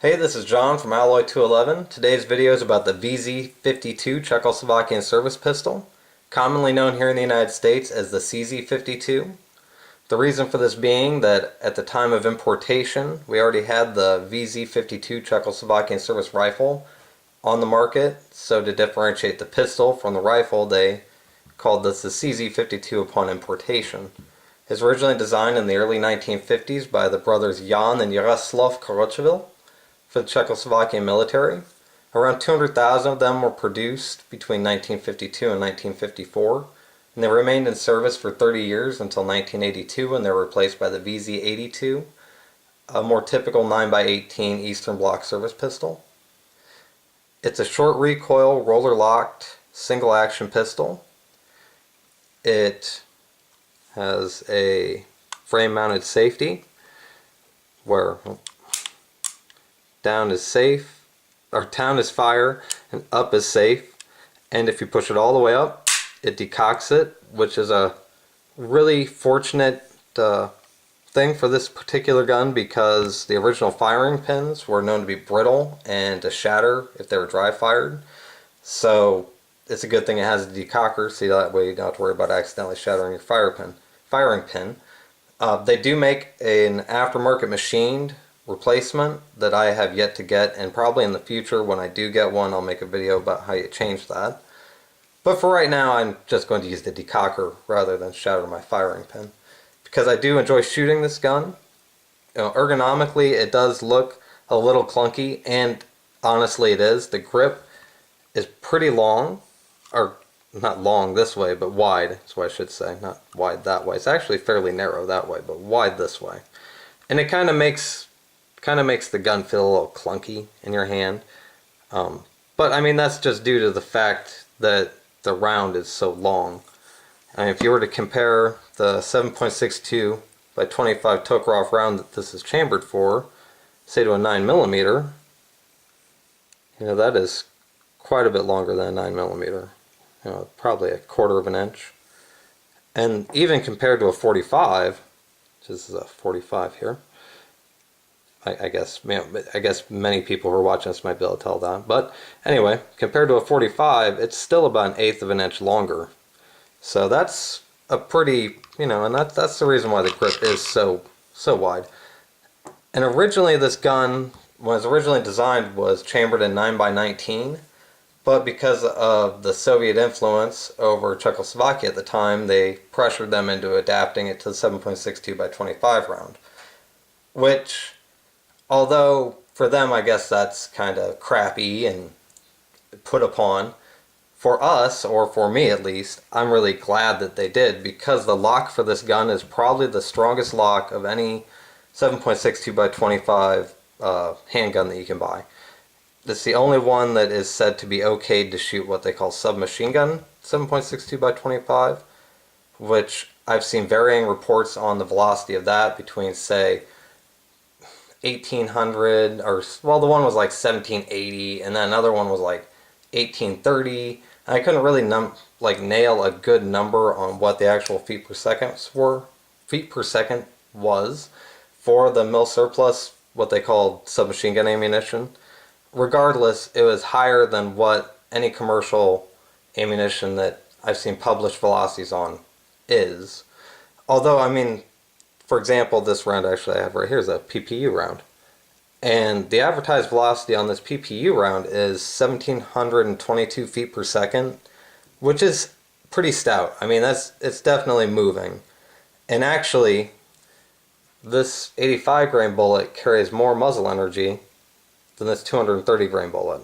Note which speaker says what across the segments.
Speaker 1: Hey, this is John from Alloy 211. Today's video is about the Vz.52 Czechoslovakian service pistol, commonly known here in the United States as the CZ52. The reason for this being that at the time of importation, we already had the Vz.52 Czechoslovakian service rifle on the market, so to differentiate the pistol from the rifle, they called this the CZ52 upon importation. It was originally designed in the early 1950s by the brothers Jan and Jaroslav Korochevil for the Czechoslovakian military. Around 200,000 of them were produced between 1952 and 1954, and they remained in service for 30 years until 1982 when they were replaced by the VZ82, a more typical 9x18 Eastern Bloc service pistol. It's a short recoil, roller-locked, single-action pistol. It has a frame-mounted safety where down is safe, or down is fire, and up is safe. And if you push it all the way up, it decocks it, which is a really fortunate thing for this particular gun because the original firing pins were known to be brittle and to shatter if they were dry fired. So it's a good thing it has a decocker, so that way you don't have to worry about accidentally shattering your firing pin. They do make an aftermarket machined replacement that I have yet to get, and probably in the future when I do get one I'll make a video about how you change that. But for right now I'm just going to use the decocker rather than shatter my firing pin because I do enjoy shooting this gun. Ergonomically it does look a little clunky, and honestly it is. The grip is pretty long, or not long this way, but wide, that's what I should say, not wide that way. It's actually fairly narrow that way, but wide this way. And it kind of makes the gun feel a little clunky in your hand. But I mean, that's just due to the fact that the round is so long. And if you were to compare the 7.62 by 25 Tokarev round that this is chambered for, say to a 9mm, that is quite a bit longer than a 9mm. Probably a quarter of an inch. And even compared to a 45, this is a 45 here, I guess many people who are watching this might be able to tell that. But anyway, compared to a 45, it's still about 1/8 of an inch longer. So that's a pretty, and that's the reason why the grip is so wide. And originally this gun, when it was originally designed, was chambered in 9x19. But because of the Soviet influence over Czechoslovakia at the time, they pressured them into adapting it to the 7.62 by 25 round. Which, although for them I guess that's kind of crappy and put upon, for us, or for me at least, I'm really glad that they did, because the lock for this gun is probably the strongest lock of any 7.62 by 25 handgun that you can buy. It's the only one that is said to be okayed to shoot what they call submachine gun 7.62 by 25, which I've seen varying reports on the velocity of that between, say, 1800, or, well, the one was like 1780, and then another one was like 1830. And I couldn't really nail a good number on what the actual feet per second was for the mil surplus, what they called submachine gun ammunition. Regardless, it was higher than what any commercial ammunition that I've seen published velocities on is. Although, I mean, for example, this round actually I have right here is a PPU round. And the advertised velocity on this PPU round is 1722 feet per second, which is pretty stout. I mean, it's definitely moving. And actually, this 85 grain bullet carries more muzzle energy than this 230 grain bullet,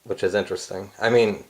Speaker 1: which is interesting. I mean,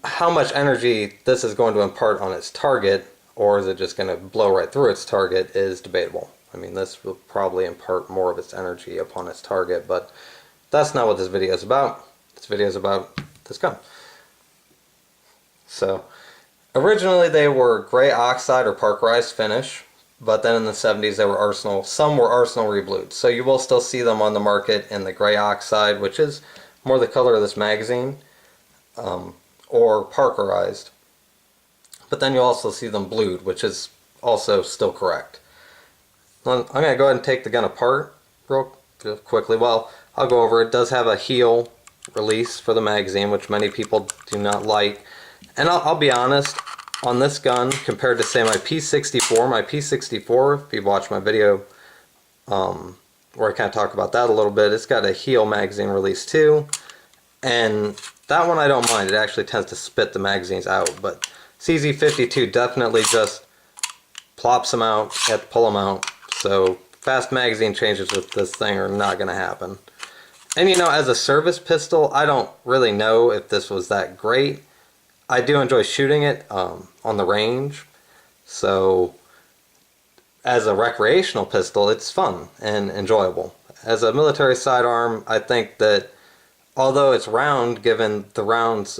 Speaker 1: how much energy this is going to impart on its target, or is it just going to blow right through its target, is debatable. I mean, this will probably impart more of its energy upon its target, but that's not what this video is about. This video is about this gun. So, originally they were gray oxide or parkerized finish, but then in the 70s they were Arsenal, some were Arsenal reblued. So you will still see them on the market in the gray oxide, which is more the color of this magazine, or parkerized. But then you'll also see them blued, which is also still correct. I'm going to go ahead and take the gun apart real quickly. Well, I'll go over. It does have a heel release for the magazine, which many people do not like. And I'll be honest, on this gun, compared to say my P64, if you've watched my video where I kind of talk about that a little bit, it's got a heel magazine release too. And that one I don't mind. It actually tends to spit the magazines out. But CZ52 definitely just plops them out. You have to pull them out. So fast magazine changes with this thing are not going to happen. And you know, as a service pistol, I don't really know if this was that great. I do enjoy shooting it on the range. So as a recreational pistol, it's fun and enjoyable. As a military sidearm, I think that although it's round, given the rounds,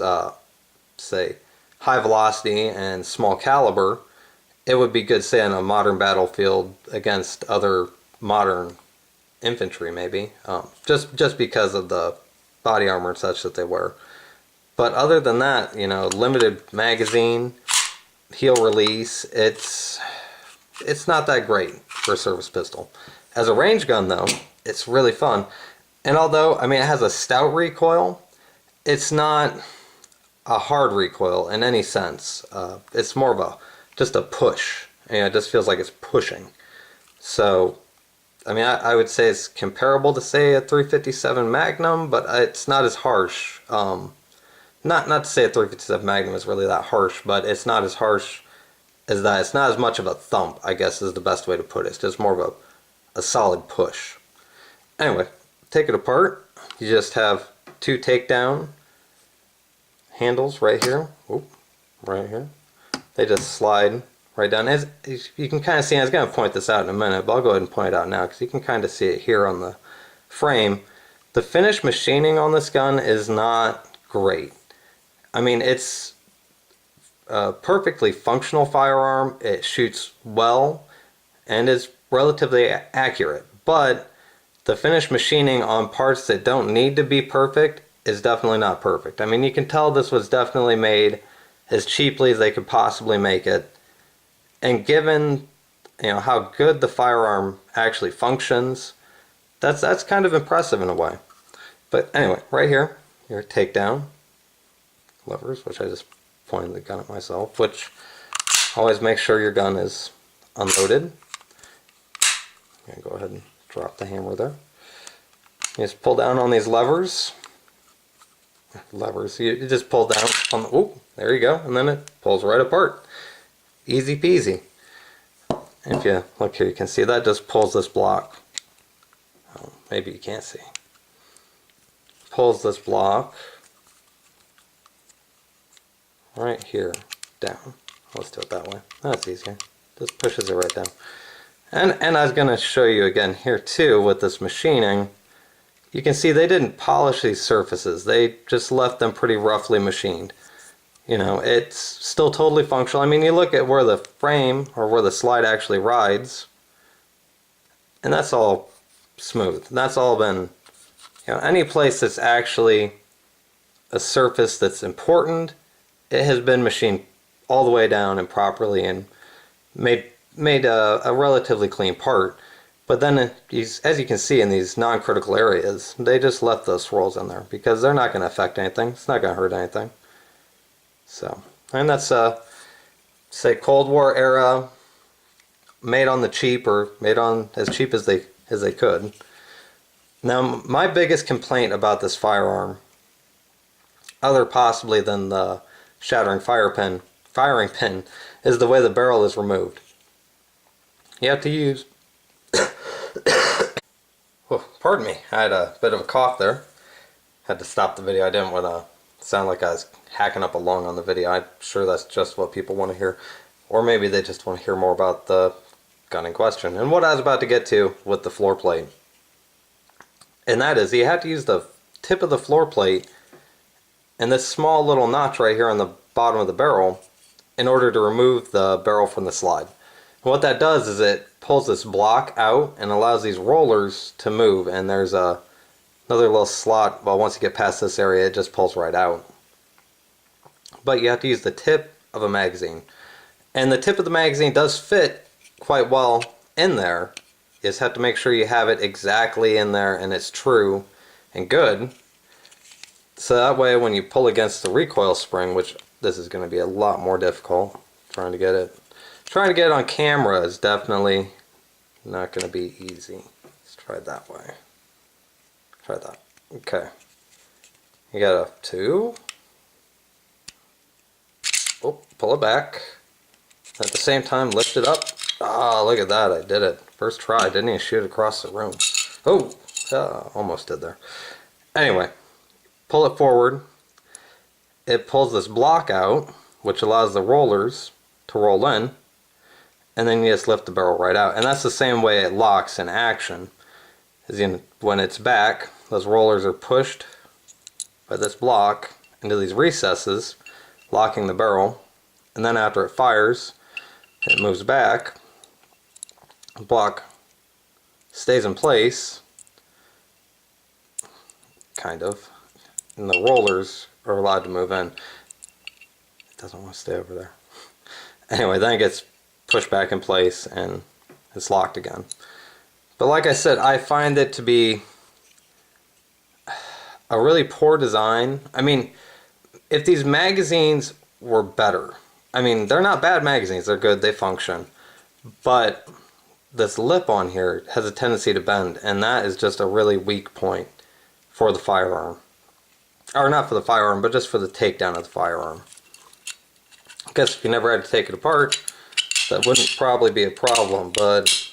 Speaker 1: say, high velocity and small caliber, it would be good, say, in a modern battlefield against other modern infantry, maybe, just because of the body armor and such that they wear. But other than that, you know, limited magazine, heel release, it's not that great for a service pistol. As a range gun, though, it's really fun. And although, I mean, it has a stout recoil, it's not a hard recoil in any sense. It's more of just a push. You know, it just feels like it's pushing. So, I mean, I would say it's comparable to, say, a 357 Magnum, but it's not as harsh. Not to say a 357 Magnum is really that harsh, but it's not as harsh as that. It's not as much of a thump, I guess is the best way to put it. It's just more of a solid push. Anyway, take it apart. You just have two takedown handles right here. Oop, right here. They just slide right down. As you can kind of see, I was going to point this out in a minute, but I'll go ahead and point it out now because you can kind of see it here on the frame. The finish machining on this gun is not great. I mean, it's a perfectly functional firearm. It shoots well and is relatively accurate, but the finish machining on parts that don't need to be perfect is definitely not perfect. I mean, you can tell this was definitely made as cheaply as they could possibly make it. And given, you know, how good the firearm actually functions, that's kind of impressive in a way. But anyway, right here, your takedown levers, which I just pointed the gun at myself, which always make sure your gun is unloaded. I'm going to go ahead and drop the hammer there. You just pull down on these levers. You just pull down on the, oh, there you go, and then it pulls right apart. Easy peasy. And if you look here, you can see that just pulls this block. Oh, maybe you can't see. Pulls this block right here down. Let's do it that way. That's easier. Just pushes it right down. And I was going to show you again here too with this machining. You can see they didn't polish these surfaces. They just left them pretty roughly machined. You know, it's still totally functional. I mean, you look at where the frame or where the slide actually rides, and that's all smooth. That's all been, you know, any place that's actually a surface that's important, it has been machined all the way down and properly and made a relatively clean part. But then, as you can see in these non-critical areas, they just left those swirls in there because they're not going to affect anything. It's not going to hurt anything. So, and that's say Cold War era, made on the cheap, or made on as cheap as they could. Now, my biggest complaint about this firearm, other possibly than the shattering firing pin, is the way the barrel is removed. You have to use oh, pardon me, I had a bit of a cough there. Had to stop the video. I didn't want to sound like I was hacking up a lung on the video. I'm sure that's just what people want to hear. Or maybe they just want to hear more about the gun in question. And what I was about to get to with the floor plate. And that is, you have to use the tip of the floor plate and this small little notch right here on the bottom of the barrel in order to remove the barrel from the slide. And what that does is it pulls this block out and allows these rollers to move, and there's another little slot. Well, once you get past this area, it just pulls right out. But you have to use the tip of a magazine, and the tip of the magazine does fit quite well in there, You just have to make sure you have it exactly in there and it's true and good. So that way when you pull against the recoil spring, which this is going to be a lot more difficult, trying to get it on camera is definitely not going to be easy. Let's try it that way. Try that. Okay. You got a 2. Oh, pull it back. At the same time, lift it up. Ah, look at that. I did it. First try. Didn't even shoot across the room. Oh, almost did there. Anyway, pull it forward. It pulls this block out, which allows the rollers to roll in. And then you just lift the barrel right out. And that's the same way it locks in action. When it's back, those rollers are pushed by this block into these recesses, locking the barrel. And then after it fires, it moves back. The block stays in place, kind of, and the rollers are allowed to move in. It doesn't want to stay over there. Anyway, then it gets pushed back in place and it's locked again. But like I said, I find it to be a really poor design. I mean, if these magazines were better, I mean, they're not bad magazines, they're good, they function, but this lip on here has a tendency to bend, and that is just a really weak point for the firearm. Or not for the firearm, but just for the takedown of the firearm. I guess if you never had to take it apart, that wouldn't probably be a problem, but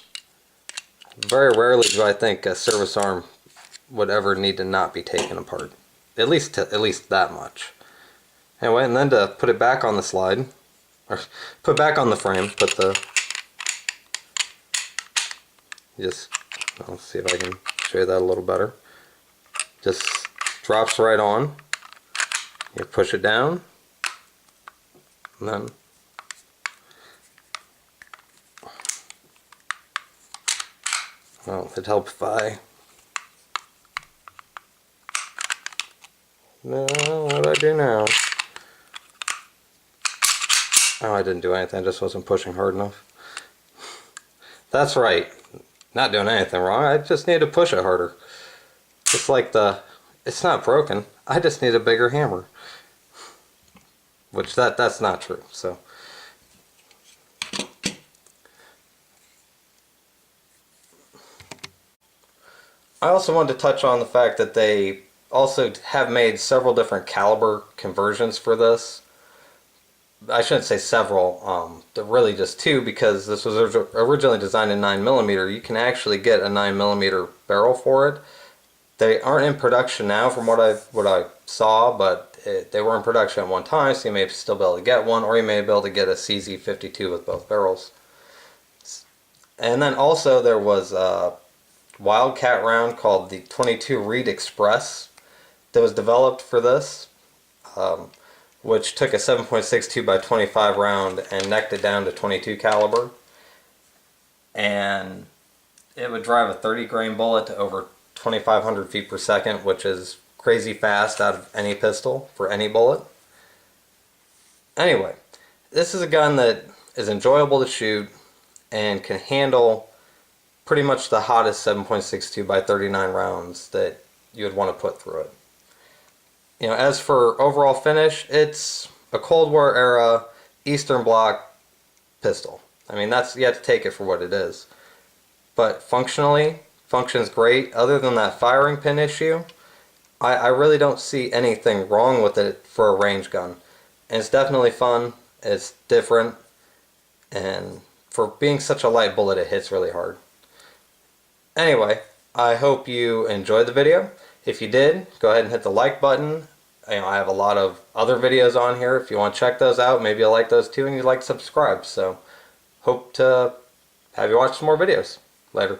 Speaker 1: very rarely do I think a service arm would ever need to not be taken apart. At least that much. Anyway, and then to put it back on the slide, or put back on the frame, put the, I'll see if I can show you that a little better. Just drops right on. You push it down, and then well, it'd help if I. No, what do I do now? Oh, I didn't do anything. I just wasn't pushing hard enough. That's right. Not doing anything wrong. I just need to push it harder. It's like it's not broken. I just need a bigger hammer. Which that's not true. So I also wanted to touch on the fact that they also have made several different caliber conversions for this. I shouldn't say several, really just 2, because this was originally designed in 9mm. You can actually get a 9mm barrel for it. They aren't in production now from what I saw, but they were in production at one time, so you may still be able to get one, or you may be able to get a CZ52 with both barrels. And then also there was a Wildcat round called the 22 Reed Express that was developed for this, which took a 7.62 by 25 round and necked it down to 22 caliber, and it would drive a 30 grain bullet to over 2,500 feet per second, which is crazy fast out of any pistol for any bullet. Anyway, this is a gun that is enjoyable to shoot and can handle pretty much the hottest 7.62 by 39 rounds that you would want to put through it. You know, as for overall finish, it's a Cold War era Eastern Bloc pistol. I mean, you have to take it for what it is. But functionally, functions great. Other than that firing pin issue, I really don't see anything wrong with it for a range gun. And it's definitely fun, it's different, and for being such a light bullet, it hits really hard. Anyway, I hope you enjoyed the video. If you did, go ahead and hit the like button. You know, I have a lot of other videos on here. If you want to check those out, maybe you'll like those too, and you'd like to subscribe. So, hope to have you watch some more videos. Later.